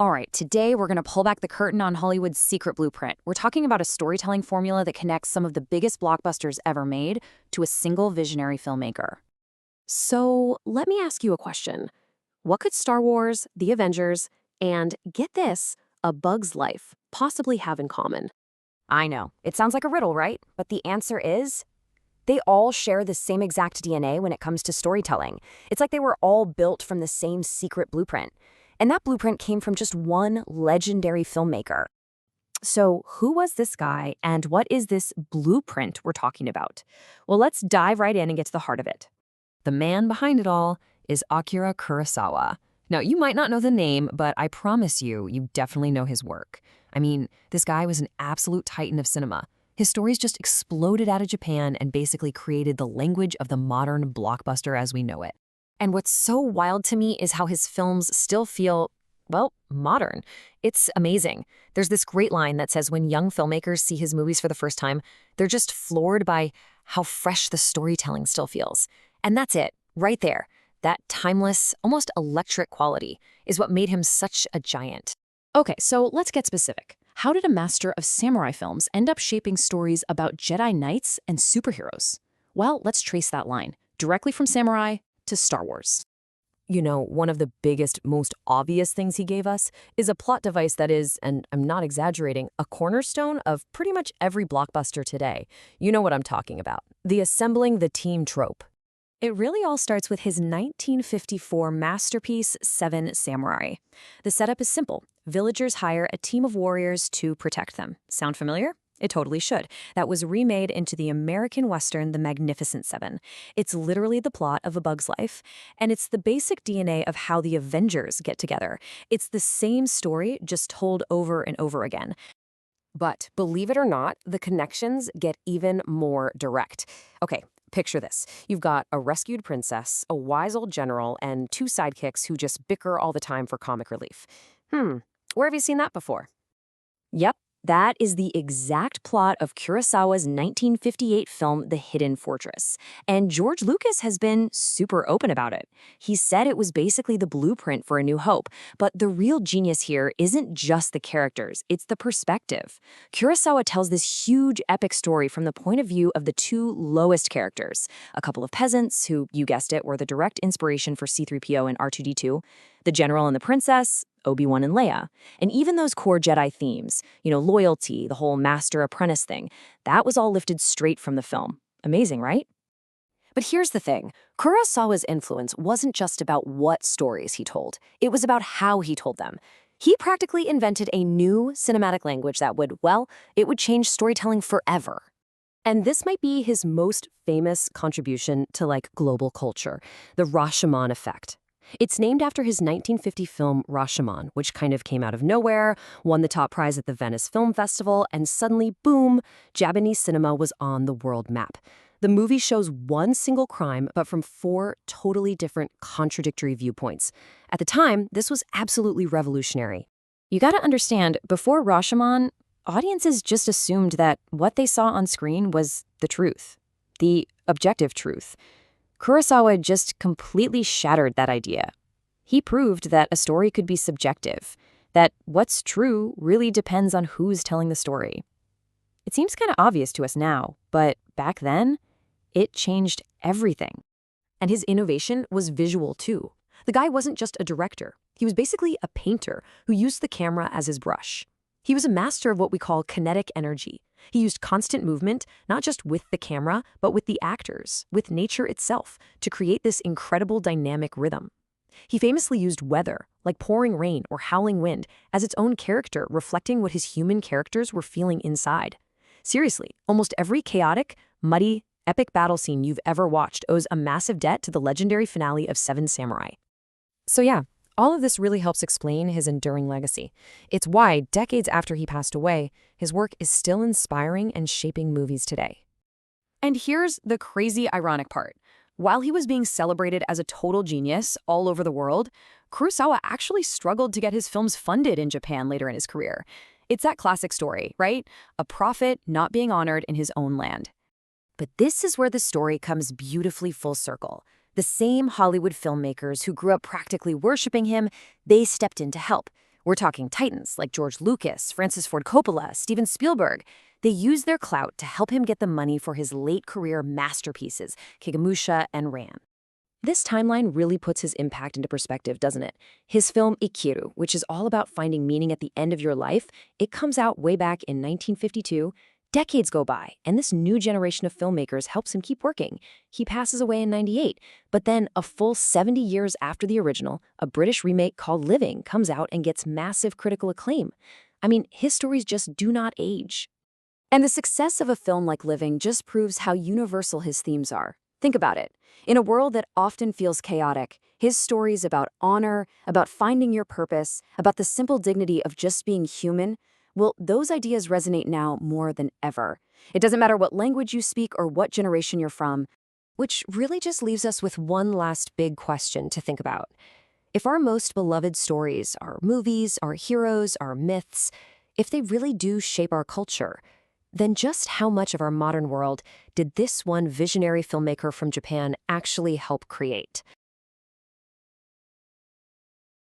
All right, today we're going to pull back the curtain on Hollywood's secret blueprint. We're talking about a storytelling formula that connects some of the biggest blockbusters ever made to a single visionary filmmaker. So let me ask you a question. What could Star Wars, The Avengers, and get this, A Bug's Life possibly have in common? I know, it sounds like a riddle, right? But the answer is they all share the same exact DNA when it comes to storytelling. It's like they were all built from the same secret blueprint. And that blueprint came from just one legendary filmmaker. So, who was this guy, and what is this blueprint we're talking about? Well, let's dive right in and get to the heart of it. The man behind it all is Akira Kurosawa. Now, you might not know the name, but I promise you definitely know his work. I mean, this guy was an absolute titan of cinema. His stories just exploded out of Japan and basically created the language of the modern blockbuster as we know it. And what's so wild to me is how his films still feel, well, modern. It's amazing. There's this great line that says when young filmmakers see his movies for the first time, they're just floored by how fresh the storytelling still feels. And that's it, right there. That timeless, almost electric quality is what made him such a giant. Okay, so let's get specific. How did a master of samurai films end up shaping stories about Jedi Knights and superheroes? Well, let's trace that line, directly from samurai to Star Wars. You know, one of the biggest, most obvious things he gave us is a plot device that is, and I'm not exaggerating, a cornerstone of pretty much every blockbuster today. You know what I'm talking about. The assembling the team trope. It really all starts with his 1954 masterpiece, Seven Samurai. The setup is simple. Villagers hire a team of warriors to protect them. Sound familiar? It totally should. That was remade into the American Western The Magnificent Seven. It's literally the plot of A Bug's Life, and it's the basic DNA of how the Avengers get together. It's the same story, just told over and over again. But believe it or not, the connections get even more direct. Okay, picture this. You've got a rescued princess, a wise old general, and two sidekicks who just bicker all the time for comic relief. Where have you seen that before? Yep. That is the exact plot of Kurosawa's 1958 film, The Hidden Fortress. And George Lucas has been super open about it. He said it was basically the blueprint for A New Hope. But the real genius here isn't just the characters, it's the perspective. Kurosawa tells this huge epic story from the point of view of the two lowest characters, a couple of peasants who, you guessed it, were the direct inspiration for C-3PO and R2-D2, the general and the princess, Obi-Wan and Leia. And even those core Jedi themes, loyalty, the whole master-apprentice thing, that was all lifted straight from the film. Amazing, right? But here's the thing. Kurosawa's influence wasn't just about what stories he told. It was about how he told them. He practically invented a new cinematic language that would change storytelling forever. And this might be his most famous contribution to, global culture, the Rashomon effect. It's named after his 1950 film Rashomon, which kind of came out of nowhere, won the top prize at the Venice Film Festival, and suddenly, boom, Japanese cinema was on the world map. The movie shows one single crime, but from four totally different, contradictory viewpoints. At the time, this was absolutely revolutionary. You gotta understand, before Rashomon, audiences just assumed that what they saw on screen was the truth, the objective truth. Kurosawa just completely shattered that idea. He proved that a story could be subjective, that what's true really depends on who's telling the story. It seems kind of obvious to us now, but back then, it changed everything. And his innovation was visual too. The guy wasn't just a director. He was basically a painter who used the camera as his brush. He was a master of what we call kinetic energy. He used constant movement, not just with the camera, but with the actors, with nature itself, to create this incredible dynamic rhythm. He famously used weather, like pouring rain or howling wind, as its own character, reflecting what his human characters were feeling inside. Seriously, almost every chaotic, muddy, epic battle scene you've ever watched owes a massive debt to the legendary finale of Seven Samurai. So yeah, all of this really helps explain his enduring legacy. It's why, decades after he passed away, his work is still inspiring and shaping movies today. And here's the crazy ironic part. While he was being celebrated as a total genius all over the world, Kurosawa actually struggled to get his films funded in Japan later in his career. It's that classic story, right? A prophet not being honored in his own land. But this is where the story comes beautifully full circle. The same Hollywood filmmakers who grew up practically worshiping him, they stepped in to help. We're talking titans like George Lucas, Francis Ford Coppola, Steven Spielberg. They used their clout to help him get the money for his late-career masterpieces, Kagemusha and Ran. This timeline really puts his impact into perspective, doesn't it? His film Akira, which is all about finding meaning at the end of your life, it comes out way back in 1952. Decades go by, and this new generation of filmmakers helps him keep working. He passes away in 98, but then a full 70 years after the original, a British remake called Living comes out and gets massive critical acclaim. I mean, his stories just do not age. And the success of a film like Living just proves how universal his themes are. Think about it. In a world that often feels chaotic, his stories about honor, about finding your purpose, about the simple dignity of just being human, well, those ideas resonate now more than ever. It doesn't matter what language you speak or what generation you're from. Which really just leaves us with one last big question to think about. If our most beloved stories, our movies, our heroes, our myths, if they really do shape our culture, then just how much of our modern world did this one visionary filmmaker from Japan actually help create?